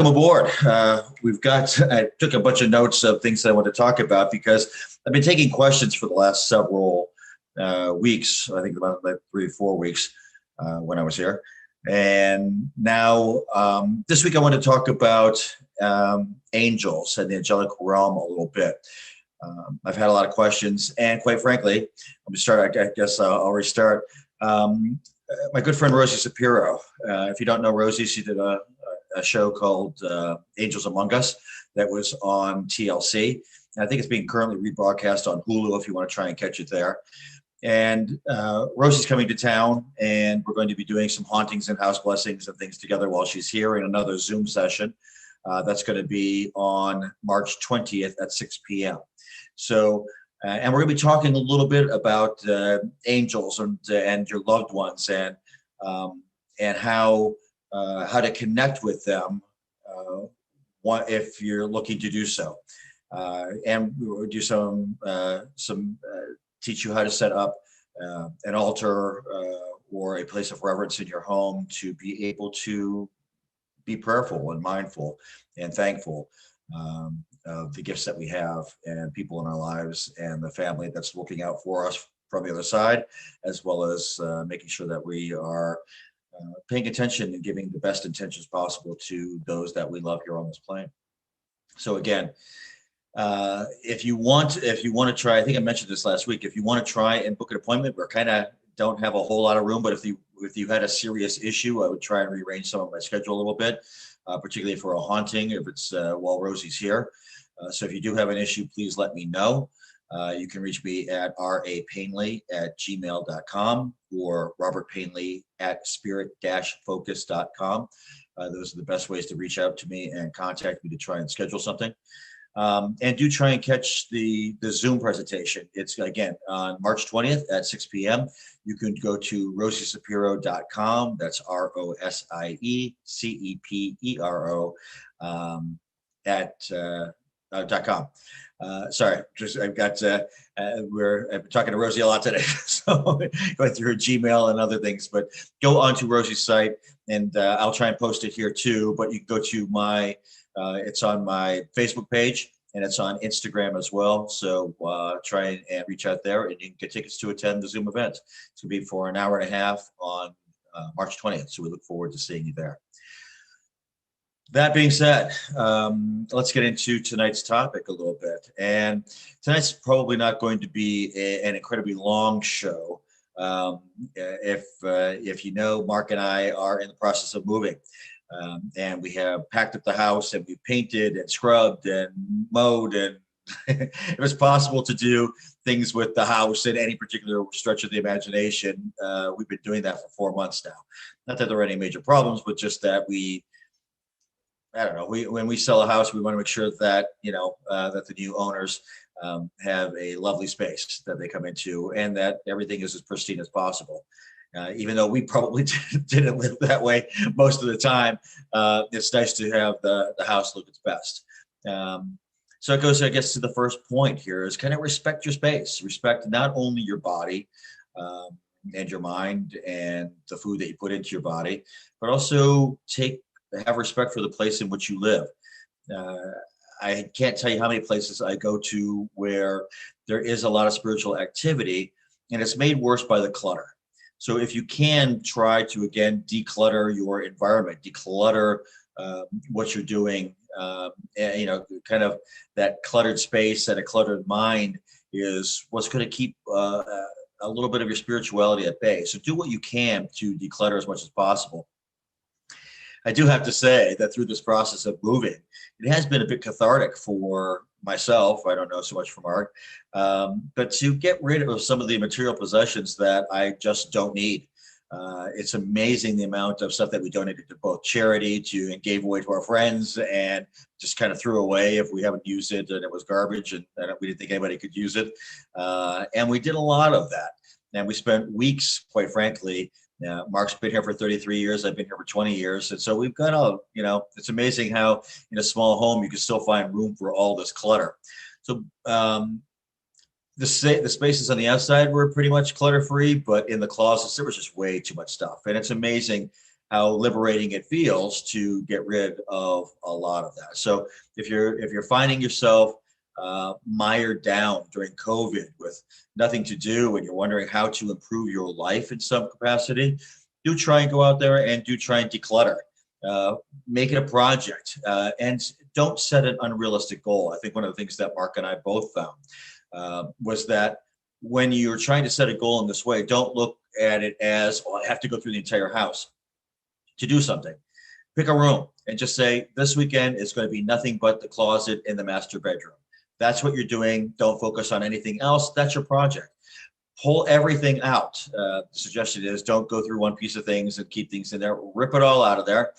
Welcome aboard. I took a bunch of notes of things that I want to talk about because I've been taking questions for the last several weeks. I think about like 3 or 4 weeks when I was here. And now this week I want to talk about angels and the angelic realm a little bit. I've had a lot of questions, and quite frankly, let me start. I guess I'll restart. My good friend Rosie Shapiro. If you don't know Rosie, she did a show called Angels Among Us that was on TLC. And I think it's being currently rebroadcast on Hulu if you want to try and catch it there. And Rosie's coming to town, and we're going to be doing some hauntings and house blessings and things together while she's here in another Zoom session. That's going to be on March 20th at 6 p.m. So, and we're going to be talking a little bit about angels and your loved ones and how to connect with them if you're looking to do so. And we will do some teach you how to set up an altar or a place of reverence in your home to be able to be prayerful and mindful and thankful of the gifts that we have and people in our lives and the family that's looking out for us from the other side, as well as making sure that we are paying attention and giving the best intentions possible to those that we love here on this plane. So again, if you want to try, I think I mentioned this last week, if you want to try and book an appointment, we're kind of don't have a whole lot of room, but if you had a serious issue, I would try and rearrange some of my schedule a little bit, particularly for a haunting, if it's while Rosie's here. So if you do have an issue, please let me know. You can reach me at rapainley@gmail.com or robertpainley@spirit-focus.com. Those are the best ways to reach out to me and contact me to try and schedule something. And do try and catch the Zoom presentation. It's again on March 20th at 6 p.m. You can go to rosieshapiro.com. That's ROSIECEPERO .com. Sorry, I've been talking to Rosie a lot today, so going through her Gmail and other things. But go onto Rosie's site, and I'll try and post it here too. But you can go to it's on my Facebook page, and it's on Instagram as well. So try and reach out there, and you can get tickets to attend the Zoom event. It's going to be for an hour and a half on March 20th. So we look forward to seeing you there. That being said, let's get into tonight's topic a little bit. And tonight's probably not going to be an incredibly long show. If you know, Mark and I are in the process of moving. And we have packed up the house, and we've painted and scrubbed and mowed. And if it's possible to do things with the house in any particular stretch of the imagination, we've been doing that for 4 months now. Not that there are any major problems, but just that I don't know. When we sell a house, we want to make sure that that the new owners have a lovely space that they come into, and that everything is as pristine as possible. Even though we probably didn't live that way most of the time, it's nice to have the house look its best. So it goes, I guess, to the first point here is kind of respect your space, respect not only your body and your mind and the food that you put into your body, but also have respect for the place in which you live. I can't tell you how many places I go to where there is a lot of spiritual activity, and it's made worse by the clutter. So if you can try to, again, declutter your environment, declutter what you're doing, and, kind of that cluttered space and a cluttered mind is what's going to keep a little bit of your spirituality at bay. So do what you can to declutter as much as possible. I do have to say that through this process of moving, it has been a bit cathartic for myself. I don't know so much for Mark, but to get rid of some of the material possessions that I just don't need. It's amazing the amount of stuff that we donated to both charity and gave away to our friends and just kind of threw away if we haven't used it and it was garbage and we didn't think anybody could use it. And we did a lot of that. And we spent weeks, quite frankly. Mark's been here for 33 years. I've been here for 20 years. And so we've got it's amazing how in a small home, you can still find room for all this clutter. So the spaces on the outside were pretty much clutter free, but in the closets, there was just way too much stuff. And it's amazing how liberating it feels to get rid of a lot of that. So if you're finding yourself mired down during COVID with nothing to do and you're wondering how to improve your life in some capacity, do try and go out there and do try and declutter. Make it a project, and don't set an unrealistic goal. I think one of the things that Mark and I both found was that when you're trying to set a goal in this way, don't look at it as, oh, I have to go through the entire house to do something. Pick a room and just say, this weekend is going to be nothing but the closet in the master bedroom. That's what you're doing. Don't focus on anything else. That's your project. Pull everything out. The suggestion is don't go through one piece of things and keep things in there. Rip it all out of there,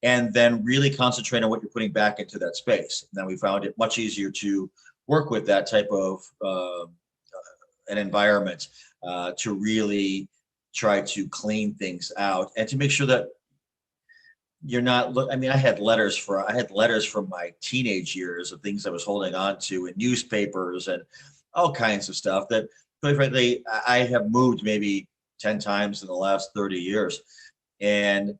and then really concentrate on what you're putting back into that space. And then we found it much easier to work with that type of an environment to really try to clean things out and to make sure that you're not I mean, I had letters from my teenage years of things I was holding on to in newspapers and all kinds of stuff that, quite frankly, I have moved maybe 10 times in the last 30 years. And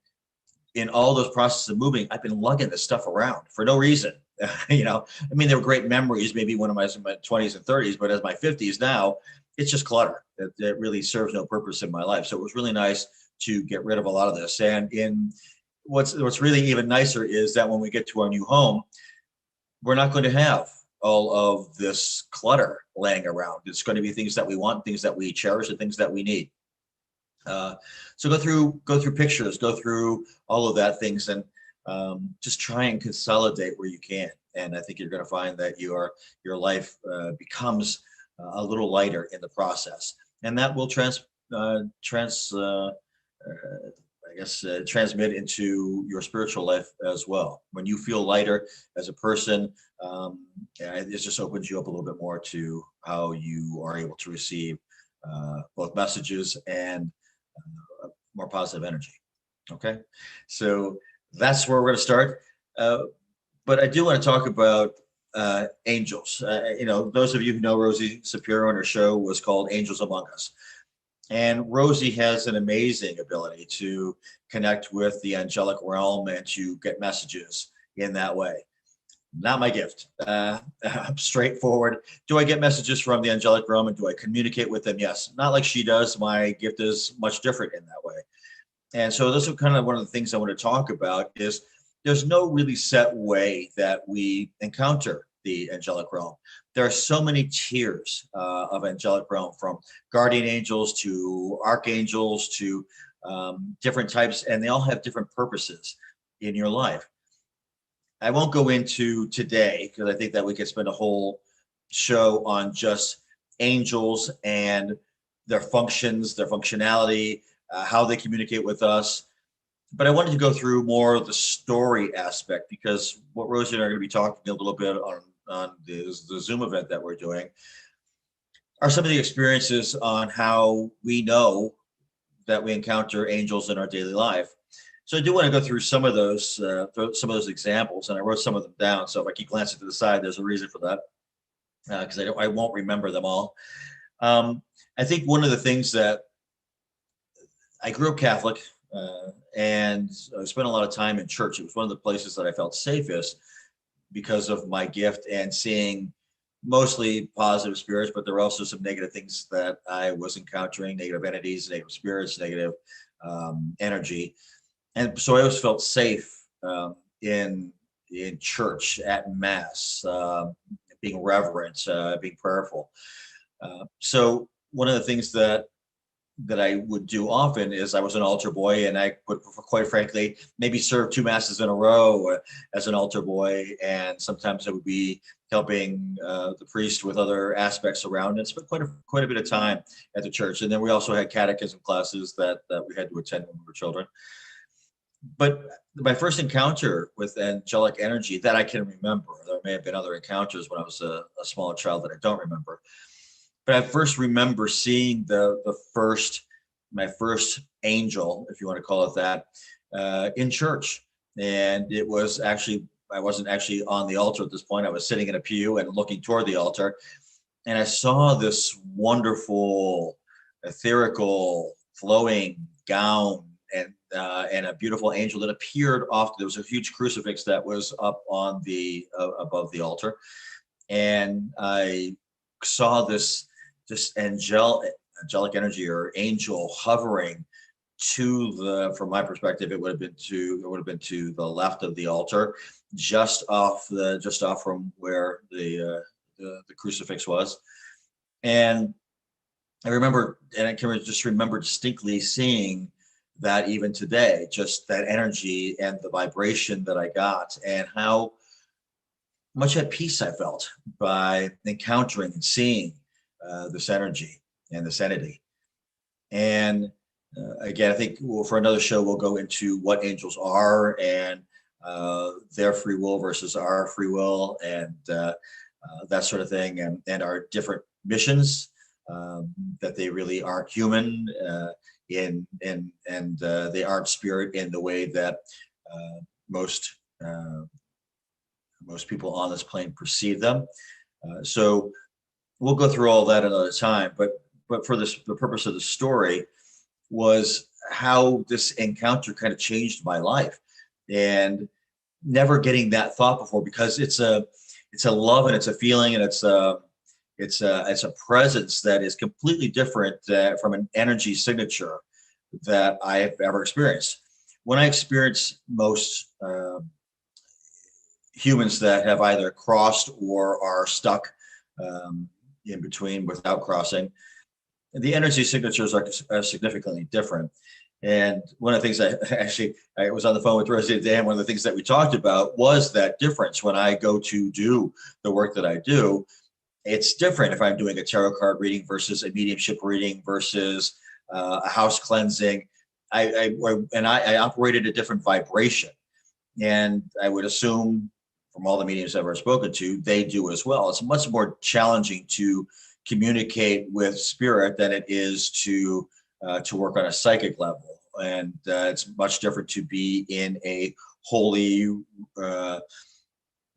in all those processes of moving, I've been lugging this stuff around for no reason. I mean, they were great memories, maybe when I was in my 20s and 30s, but as my 50s now, it's just clutter. It really serves no purpose in my life. So it was really nice to get rid of a lot of this. And what's really even nicer is that when we get to our new home, we're not going to have all of this clutter laying around. It's going to be things that we want, things that we cherish, and things that we need. So go through pictures, go through all of that things, and just try and consolidate where you can. And I think you're going to find that your life becomes a little lighter in the process, and that will transmit into your spiritual life as well. When you feel lighter as a person, it just opens you up a little bit more to how you are able to receive both messages and more positive energy. Okay, so that's where we're going to start. But I do want to talk about angels. Those of you who know Rosie Sapiro, on her show was called Angels Among Us. And Rosie has an amazing ability to connect with the angelic realm and to get messages in that way. Not my gift. I'm straightforward. Do I get messages from the angelic realm and do I communicate with them? Yes. Not like she does. My gift is much different in that way. And so this is kind of one of the things I want to talk about is there's no really set way that we encounter the angelic realm. There are so many tiers of angelic realm, from guardian angels to archangels to different types, and they all have different purposes in your life. I won't go into today because I think that we could spend a whole show on just angels and their functions, their functionality, how they communicate with us. But I wanted to go through more of the story aspect, because what Rosie and I are going to be talking a little bit on the Zoom event that we're doing are some of the experiences on how we know that we encounter angels in our daily life. So I do want to go through some of those examples, and I wrote some of them down. So if I keep glancing to the side, there's a reason for that, because I won't remember them all. I think one of the things that I grew up Catholic, and I spent a lot of time in church. It was one of the places that I felt safest because of my gift and seeing mostly positive spirits, but there were also some negative things that I was encountering, negative entities, negative spirits, negative energy. And so I always felt safe in church, at mass, being reverent, being prayerful. So one of the things that I would do often is I was an altar boy, and I would, quite frankly, maybe serve 2 masses in a row as an altar boy. And sometimes I would be helping the priest with other aspects around it. Spent quite a bit of time at the church. And then we also had catechism classes that we had to attend when we were children. But my first encounter with angelic energy that I can remember, there may have been other encounters when I was a smaller child that I don't remember, but I first remember seeing my first angel, if you want to call it that, in church. And it was actually, I wasn't actually on the altar at this point. I was sitting in a pew and looking toward the altar. And I saw this wonderful, etherical, flowing gown, and a beautiful angel that appeared off. There was a huge crucifix that was up on the above the altar, and I saw this angelic energy or angel hovering to the, from my perspective, it would have been to the left of the altar, just off from where the crucifix was. And I can just remember distinctly seeing that even today, just that energy and the vibration that I got, and how much at peace I felt by encountering and seeing this energy and this entity. And again, I think for another show, we'll go into what angels are, and their free will versus our free will, and that sort of thing, and our different missions, that they really aren't human, and they aren't spirit in the way that most people on this plane perceive them. So we'll go through all that another time, but for the purpose of the story was how this encounter kind of changed my life, and never getting that thought before, because it's a love, and it's a feeling, and it's a presence that is completely different from an energy signature that I have ever experienced. When I experience most humans that have either crossed or are stuck in between without crossing, the energy signatures are significantly different. And one of the things I was on the phone with Rosie today, and one of the things that we talked about was that difference. When I go to do the work that I do, it's different if I'm doing a tarot card reading versus a mediumship reading versus a house cleansing. I operate at a different vibration, and I would assume from all the mediums I've ever spoken to, they do as well. It's much more challenging to communicate with spirit than it is to work on a psychic level, and it's much different to be in a holy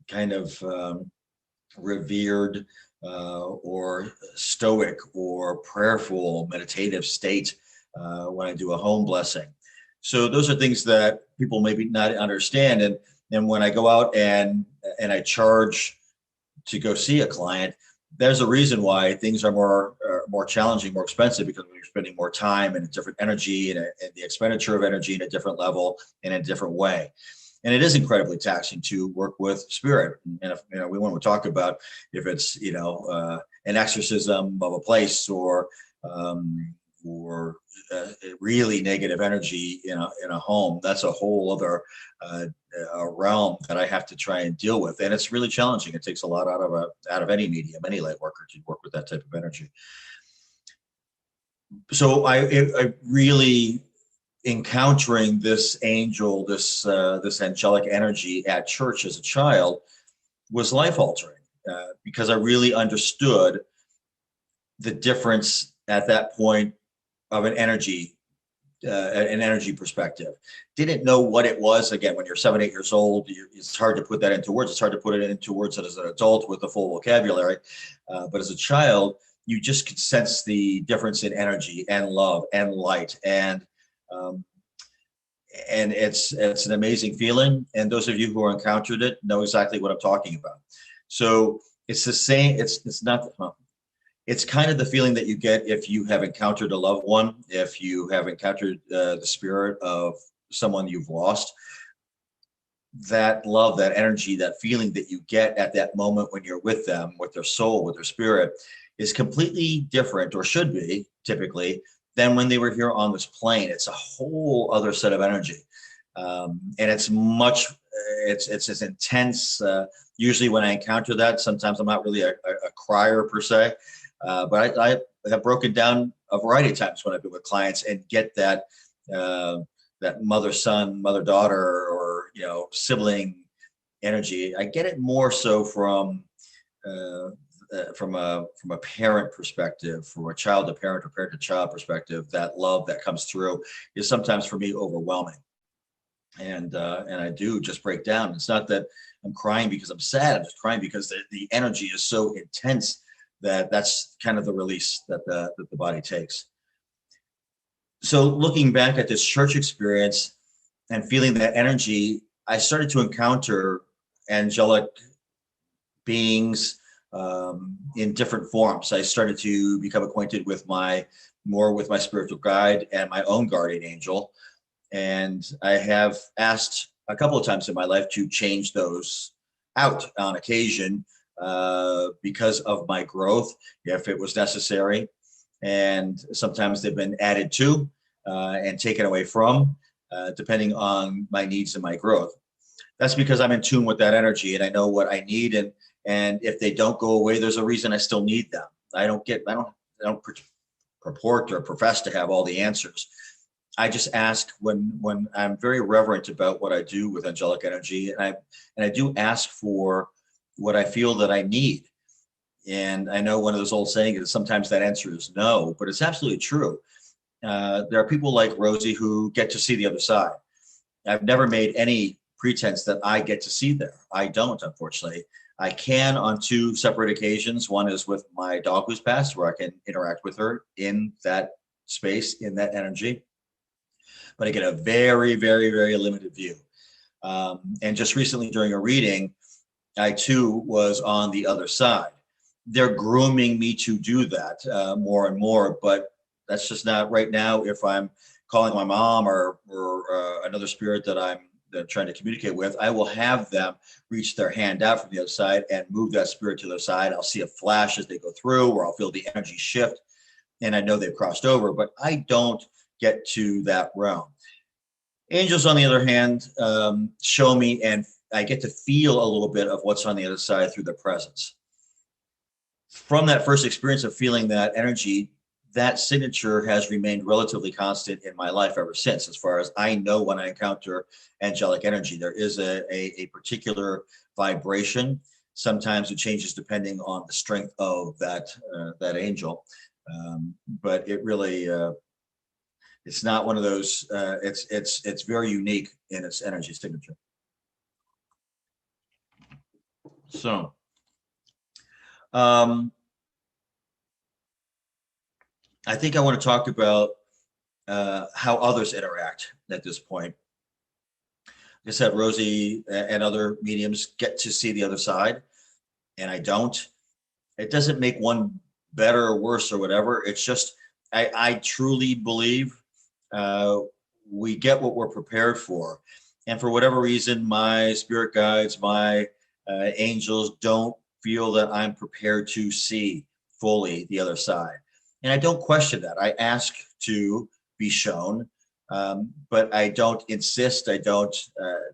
kind of revered or stoic or prayerful meditative state when I do a home blessing. So those are things that people maybe not understand. And when I go out and I charge to go see a client, there's a reason why things are more challenging, more expensive, because we're spending more time and a different energy, and the expenditure of energy in a different level and in a different way. And it is incredibly taxing to work with spirit. And if we want to talk about if it's an exorcism of a place, or really negative energy in a home, that's a whole other realm that I have to try and deal with, and it's really challenging. It takes a lot out of any medium, any light worker, to work with that type of energy. So I really encountering this angel, this angelic energy at church as a child was life altering, because I really understood the difference at that point of an energy perspective. Didn't know what it was. Again, when you're 7, 8 years old, it's hard to put that into words. It's hard to put it into words as an adult with a full vocabulary. But as a child, you just could sense the difference in energy and love and light, and it's an amazing feeling. And those of you who have encountered it know exactly what I'm talking about. So it's the same. It's not. It's kind of the feeling that you get if you have encountered a loved one, if you have encountered the spirit of someone you've lost. That love, that energy, that feeling that you get at that moment when you're with them, with their soul, with their spirit, is completely different, or should be typically, than when they were here on this plane. It's a whole other set of energy, and it's as intense. Usually when I encounter that, sometimes I'm not really a crier per se. But I have broken down a variety of times when I've been with clients and get that mother-son, mother-daughter, or sibling energy. I get it more so from a parent perspective, from a child to parent or parent to child perspective. That love that comes through is sometimes for me overwhelming, and I do just break down. It's not that I'm crying because I'm sad. I'm just crying because the energy is so intense that's kind of the release that the body takes. So looking back at this church experience and feeling that energy, I started to encounter angelic beings in different forms. I started to become acquainted with more with my spiritual guide and my own guardian angel. And I have asked a couple of times in my life to change those out on occasion because of my growth, if it was necessary. And sometimes they've been added to and taken away from, depending on my needs and my growth. That's because I'm in tune with that energy and I know what I need. And if they don't go away, there's a reason I still need them. I don't purport or profess to have all the answers. I just ask when I'm very reverent about what I do with angelic energy, and I do ask for what I feel that I need. And I know one of those old sayings is sometimes that answer is no, but it's absolutely true. There are people like Rosie who get to see the other side. I've never made any pretense that I get to see there. I don't, unfortunately. I can on two separate occasions. One is with my dog who's passed, where I can interact with her in that space, in that energy. But I get a very, very, very limited view. And just recently during a reading, I too was on the other side. They're grooming me to do that more and more, but that's just not right now. If I'm calling my mom or another spirit that I'm trying to communicate with, I will have them reach their hand out from the other side and move that spirit to the side. I'll see a flash as they go through, or I'll feel the energy shift, and I know they've crossed over, but I don't get to that realm. Angels, on the other hand, show me, and I get to feel a little bit of what's on the other side through their presence. From that first experience of feeling that energy, that signature has remained relatively constant in my life ever since. As far as I know, when I encounter angelic energy, there is a particular vibration. Sometimes it changes depending on the strength of that angel, but it really it's not one of those. It's very unique in its energy signature. So. I think I want to talk about how others interact at this point. Like I said, Rosie and other mediums get to see the other side, and I don't. It doesn't make one better or worse or whatever. It's just I truly believe we get what we're prepared for. And for whatever reason, my spirit guides, my angels don't feel that I'm prepared to see fully the other side. And I don't question that. I ask to be shown, but I don't insist. I don't.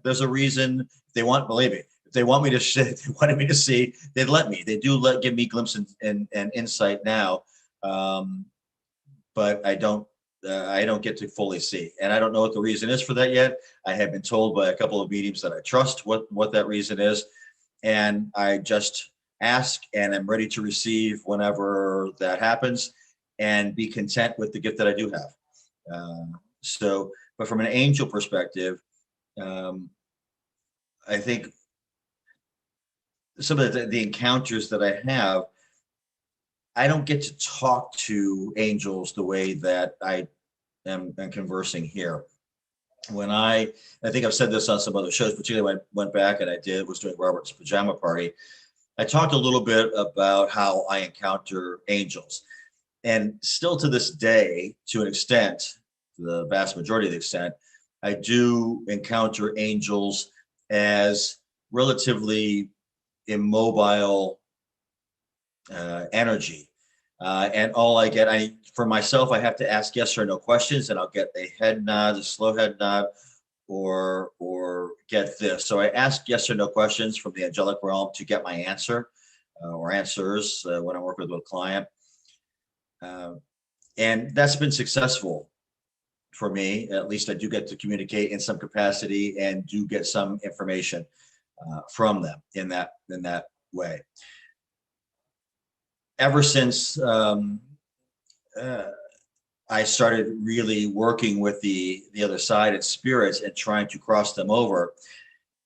There's a reason they want. Believe me, if they want me to, if they wanted me to see, they'd let me. They do give me glimpses and insight now, but I don't. I don't get to fully see, and I don't know what the reason is for that yet. I have been told by a couple of mediums that I trust what that reason is, and I just ask, and I'm ready to receive whenever that happens, and be content with the gift that I do have. But from an angel perspective, I think some of the encounters that I have, I don't get to talk to angels the way that I am conversing here. When I think I've said this on some other shows, particularly when I went back and was doing Robert's pajama party, I talked a little bit about how I encounter angels. And still to this day, to an extent, the vast majority of the extent, I do encounter angels as relatively immobile energy. And all I get, for myself, I have to ask yes or no questions, and I'll get a head nod, a slow head nod, or get this. So I ask yes or no questions from the angelic realm to get my answer or answers when I'm working with a client. And that's been successful for me. At least I do get to communicate in some capacity and do get some information from them in that way. Ever since I started really working with the other side and spirits and trying to cross them over,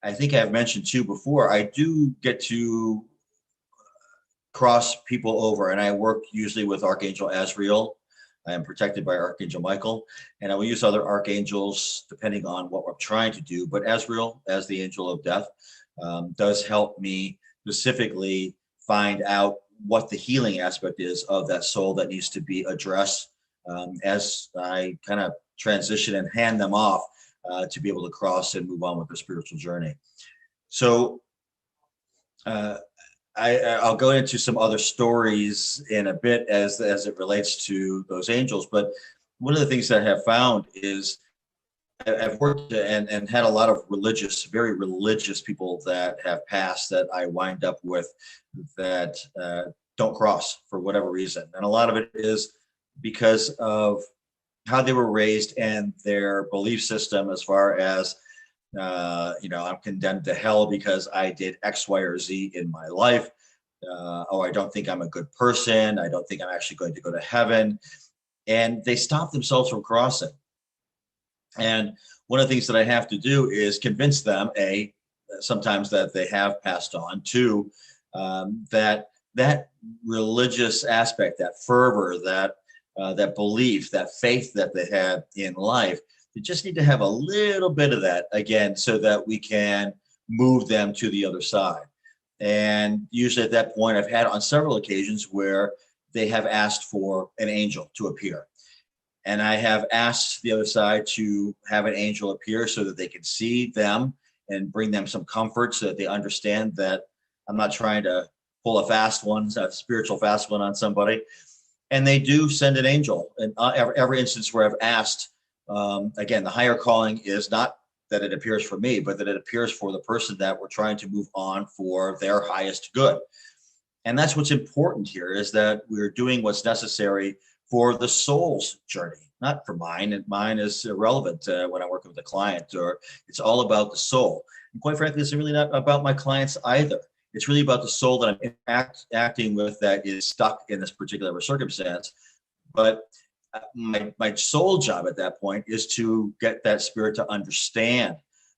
I think I've mentioned too before, I do get to cross people over, and I work usually with Archangel Azrael I am protected by Archangel Michael, and I will use other archangels depending on what we're trying to do. But Azrael, as the angel of death, does help me specifically find out what the healing aspect is of that soul that needs to be addressed as I kind of transition and hand them off to be able to cross and move on with their spiritual journey. So I'll go into some other stories in a bit as it relates to those angels. But one of the things that I have found is I've worked and had a lot of very religious people that have passed that I wind up with that don't cross for whatever reason. And a lot of it is because of how they were raised and their belief system as far as, I'm condemned to hell because I did X, Y, or Z in my life. I don't think I'm a good person. I don't think I'm actually going to go to heaven. And they stop themselves from crossing. And one of the things that I have to do is convince them, sometimes that they have passed on, two, that religious aspect, that fervor, that belief, that faith that they had in life, they just need to have a little bit of that again so that we can move them to the other side. And usually at that point, I've had on several occasions where they have asked for an angel to appear. And I have asked the other side to have an angel appear so that they can see them and bring them some comfort so that they understand that I'm not trying to pull a spiritual fast one on somebody. And they do send an angel. And every instance where I've asked, again, the higher calling is not that it appears for me, but that it appears for the person that we're trying to move on for their highest good. And that's what's important here, is that we're doing what's necessary for the soul's journey, not for mine. And mine is irrelevant when I work with a client, or it's all about the soul. And quite frankly, it's really not about my clients either. It's really about the soul that I'm acting with that is stuck in this particular circumstance. But my sole job at that point is to get that spirit to understand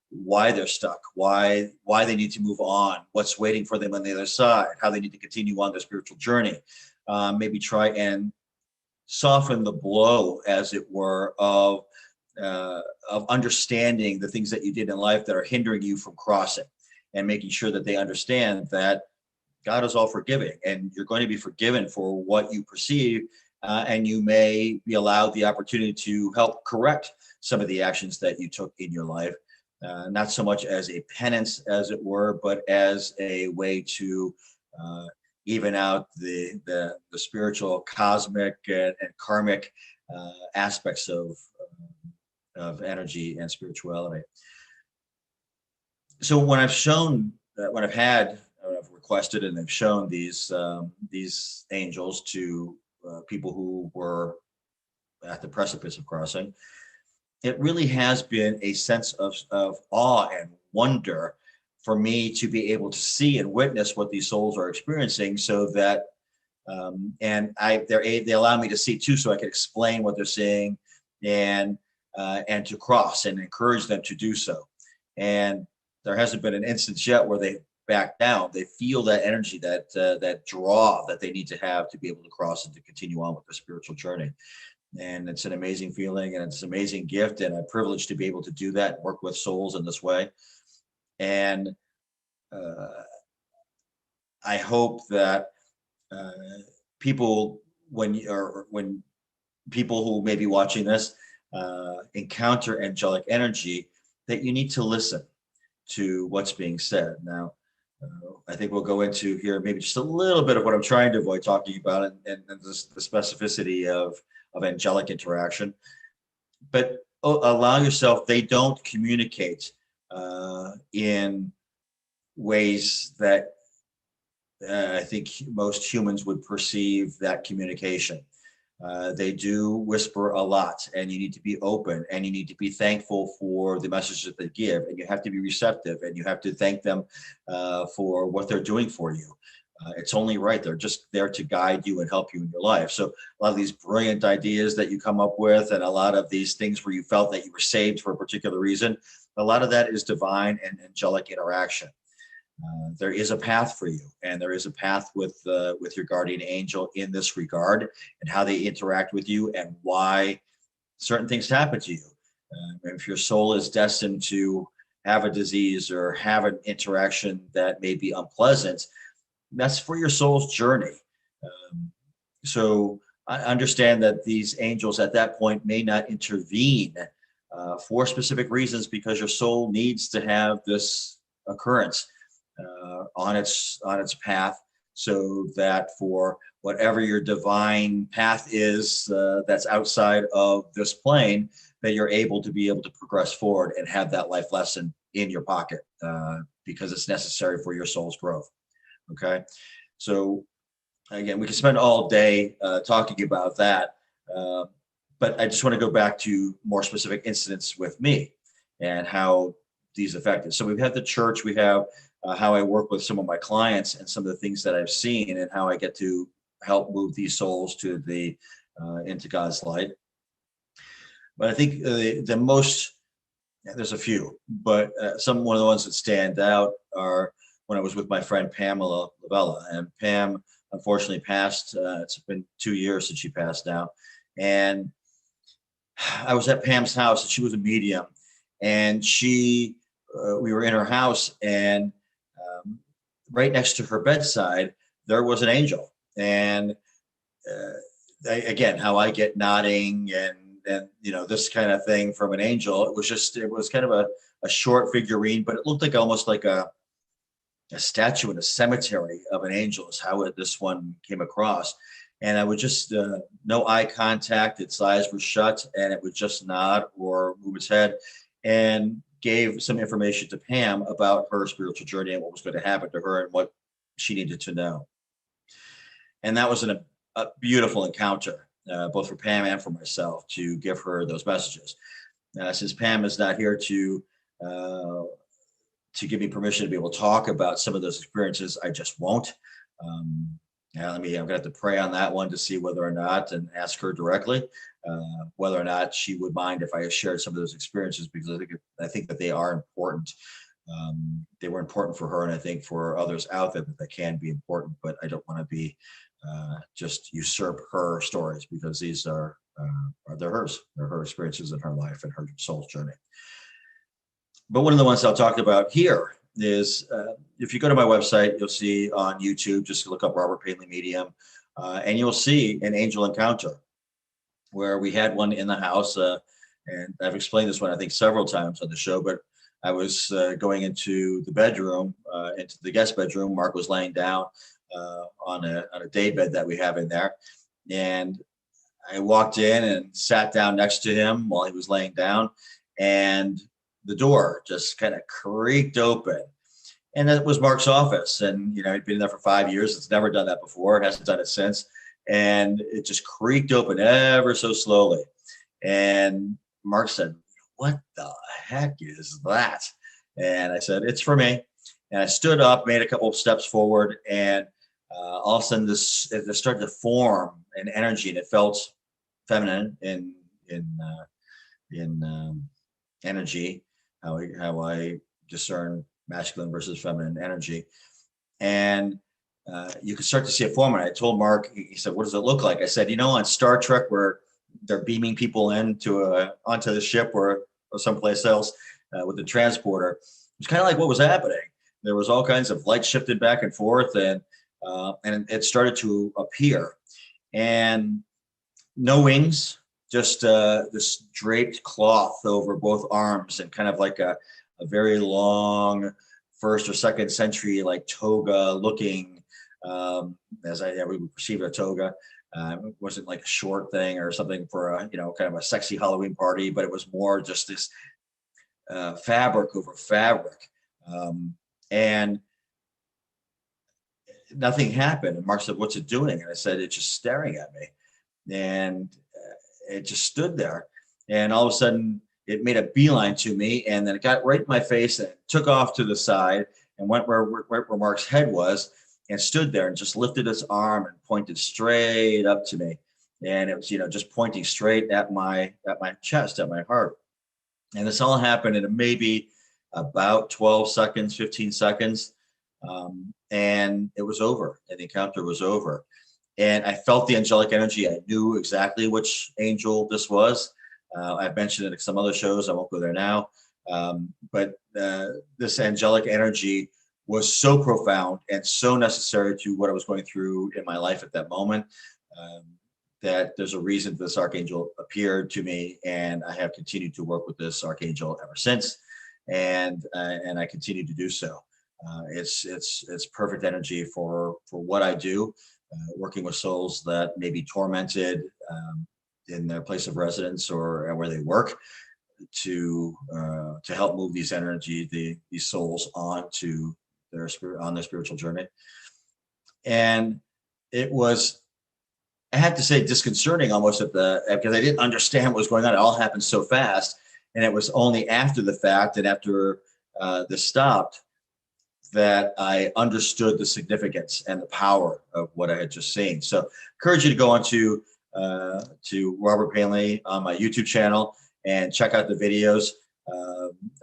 why they're stuck, why they need to move on, what's waiting for them on the other side, how they need to continue on their spiritual journey. Maybe try and soften the blow, as it were, of understanding the things that you did in life that are hindering you from crossing, and making sure that they understand that God is all forgiving, and you're going to be forgiven for what you perceive, and you may be allowed the opportunity to help correct some of the actions that you took in your life, not so much as a penance, as it were, but as a way to even out the spiritual, cosmic, and karmic aspects of energy and spirituality. So when I've requested and I've shown these angels to people who were at the precipice of crossing, it really has been a sense of awe and wonder for me to be able to see and witness what these souls are experiencing, so that they allow me to see too, so I can explain what they're seeing, and to cross and encourage them to do so. And there hasn't been an instance yet where they back down. They feel that energy, that draw that they need to have to be able to cross and to continue on with their spiritual journey. And it's an amazing feeling, and it's an amazing gift, and a privilege to be able to do that, work with souls in this way. And I hope that people, when people who may be watching this encounter angelic energy, that you need to listen to what's being said. Now, I think we'll go into here maybe just a little bit of what I'm trying to avoid talking about, and the specificity of angelic interaction. But allow yourself, they don't communicate in ways that I think most humans would perceive that communication. They do whisper a lot, and you need to be open, and you need to be thankful for the messages that they give, and you have to be receptive, and you have to thank them for what they're doing for you. It's only right. They're just there to guide you and help you in your life. So a lot of these brilliant ideas that you come up with, and a lot of these things where you felt that you were saved for a particular reason, a lot of that is divine and angelic interaction. There is a path for you, and there is a path with your guardian angel in this regard, and how they interact with you, and why certain things happen to you. If your soul is destined to have a disease or have an interaction that may be unpleasant, that's for your soul's journey. So I understand that these angels at that point may not intervene for specific reasons, because your soul needs to have this occurrence on its path, so that for whatever your divine path is that's outside of this plane, that you're able to progress forward and have that life lesson in your pocket, because it's necessary for your soul's growth. Okay, so again, we can spend all day talking about that, but I just want to go back to more specific incidents with me and how these affected. So we've had the church, we have how I work with some of my clients, and some of the things that I've seen, and how I get to help move these souls to the into God's light. But I think the most, there's a few, but one of the ones that stand out are when I was with my friend Pamela Lavella, and Pam unfortunately passed. It's been 2 years since she passed now, and I was at Pam's house, and she was a medium, and we were in her house, and right next to her bedside there was an angel. And again, how I get nodding and this kind of thing from an angel, it was kind of a short figurine, but it looked like almost like a statue in a cemetery of an angel is how this one came across. And I would just no eye contact, its eyes were shut, and it would just nod or move its head, and gave some information to Pam about her spiritual journey and what was going to happen to her and what she needed to know. And that was a beautiful encounter, both for Pam and for myself, to give her those messages. Since Pam is not here to give me permission to be able to talk about some of those experiences, I just won't. I'm going to have to pray on that one to see whether or not, and ask her directly, whether or not she would mind if I shared some of those experiences, because I think that they are important. They were important for her, and I think for others out there that they can be important, but I don't want to be just usurp her stories, because these they're hers. They're her experiences in her life and her soul's journey. But one of the ones I'll talk about here is, if you go to my website, you'll see on YouTube, just look up Robert Painley Medium, and you'll see an angel encounter where we had one in the house. And I've explained this one, I think, several times on the show, but I was going into the bedroom, into the guest bedroom. Mark was laying down on a day bed that we have in there. And I walked in and sat down next to him while he was laying down, and the door just kind of creaked open. And it was Mark's office. And, he'd been there for 5 years. It's never done that before. It hasn't done it since. And it just creaked open ever so slowly. And Mark said, "What the heck is that?" And I said, "It's for me." And I stood up, made a couple of steps forward, and all of a sudden it started to form an energy, and it felt feminine in energy, how I discern masculine versus feminine energy. And you could start to see it form. And I told Mark, he said, "What does it look like?" I said, on Star Trek, where they're beaming people onto the ship or someplace else with the transporter, it's kind of like what was happening. There was all kinds of light shifted back and forth, and it started to appear. And no wings, just this draped cloth over both arms, and kind of like a very long 1st or 2nd century like toga looking, as we would perceive a toga. It wasn't like a short thing or something for kind of a sexy Halloween party, but it was more just this fabric over fabric. And nothing happened. And Mark said, "What's it doing?" And I said, "It's just staring at me." And it just stood there. And all of a sudden it made a beeline to me, and then it got right in my face, and it took off to the side and went where Mark's head was, and stood there and just lifted its arm and pointed straight up to me. And it was, just pointing straight at my chest, at my heart. And this all happened in maybe about 12 seconds, 15 seconds. And it was over, and the encounter was over. And I felt the angelic energy. I knew exactly which angel this was. I've mentioned it in some other shows. I won't go there now. But this angelic energy was so profound and so necessary to what I was going through in my life at that moment, um, that there's a reason this archangel appeared to me, and I have continued to work with this archangel ever since, and I continue to do so. It's perfect energy for what I do, working with souls that may be tormented in their place of residence or where they work, to help move these energy, these souls onto their spirit, on their spiritual journey. And it was, I have to say, disconcerting almost because I didn't understand what was going on. It all happened so fast, and it was only after the fact and after this stopped that I understood the significance and the power of what I had just seen. So, I encourage you to go on to Robert Painley on my YouTube channel and check out the videos.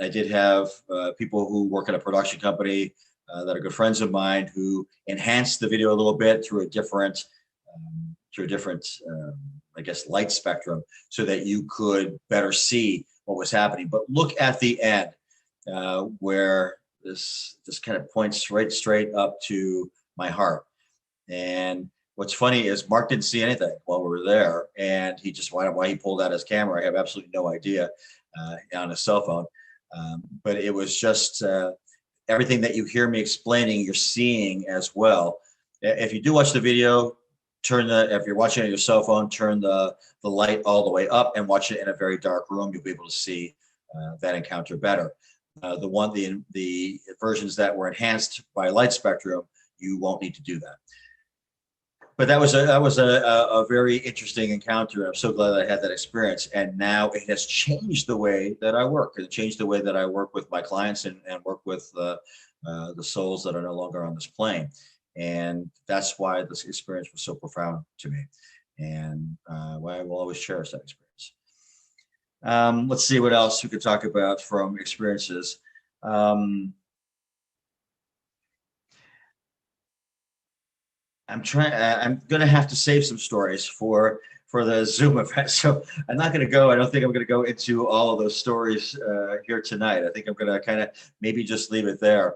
I did have people who work at a production company that are good friends of mine who enhanced the video a little bit through a different, I guess, light spectrum, so that you could better see what was happening. But look at the end, where this kind of points right straight up to my heart. And what's funny is Mark didn't see anything while we were there, and he just why he pulled out his camera, I have absolutely no idea, on his cell phone. But it was just everything that you hear me explaining, you're seeing as well. If you do watch the video, if you're watching on your cell phone, turn the light all the way up and watch it in a very dark room. You'll be able to see that encounter better. The versions that were enhanced by light spectrum, you won't need to do that. But that was a very interesting encounter. I'm so glad that I had that experience, and now it has changed the way that I work. It changed the way that I work with my clients and work with the souls that are no longer on this plane. And that's why this experience was so profound to me, and why I will always cherish that experience. Let's see what else we could talk about from experiences. I'm going to have to save some stories for the Zoom event. So I'm not going to go. I don't think I'm going to go into all of those stories here tonight. I think I'm going to kind of maybe just leave it there,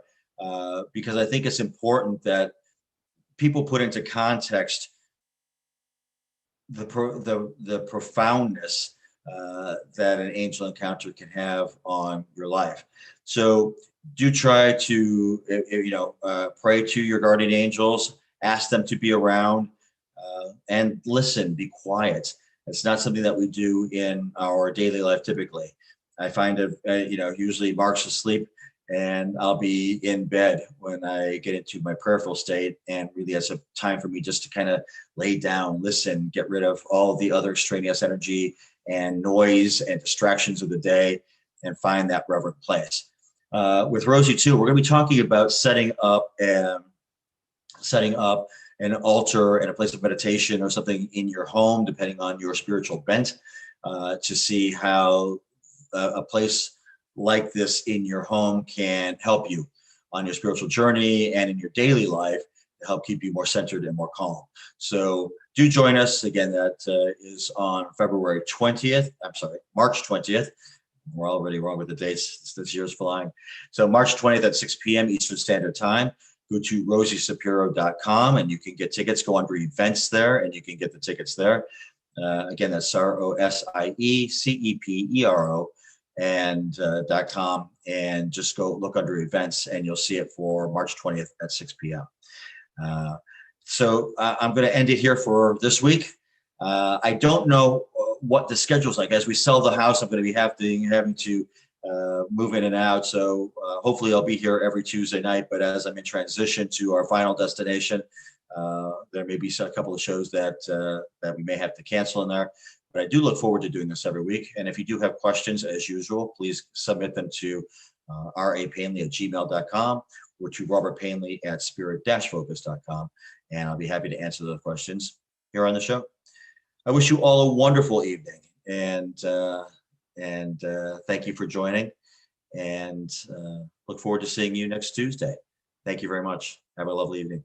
because I think it's important that people put into context the profoundness that an angel encounter can have on your life. So do try to pray to your guardian angels, ask them to be around, and listen, be quiet. It's not something that we do in our daily life typically. I find usually Mark's asleep, and I'll be in bed when I get into my prayerful state, and really it's a time for me just to kind of lay down, listen, get rid of all the other extraneous energy and noise and distractions of the day, and find that reverent place. With Rosie too, we're going to be talking about setting up an altar and a place of meditation or something in your home, depending on your spiritual bent, to see how a place like this in your home can help you on your spiritual journey and in your daily life to help keep you more centered and more calm. So do join us again. That is on February 20th. I'm sorry, March 20th. We're already wrong with the dates. This year's flying. So March 20th at 6 p.m. Eastern Standard Time. Go to rosieshapiro.com and you can get tickets. Go under events there and you can get the tickets there. Again, that's ROSIECEPERO and .com, and just go look under events and you'll see it for March 20th at 6 p.m. So I'm going to end it here for this week. I don't know what the schedule's like. As we sell the house, I'm going to be having to move in and out. So hopefully I'll be here every Tuesday night. But as I'm in transition to our final destination, there may be a couple of shows that we may have to cancel in there. But I do look forward to doing this every week. And if you do have questions, as usual, please submit them to rapainley@gmail.com or to robertpainley@spirit-focus.com. And I'll be happy to answer those questions here on the show. I wish you all a wonderful evening, and thank you for joining, and look forward to seeing you next Tuesday. Thank you very much. Have a lovely evening.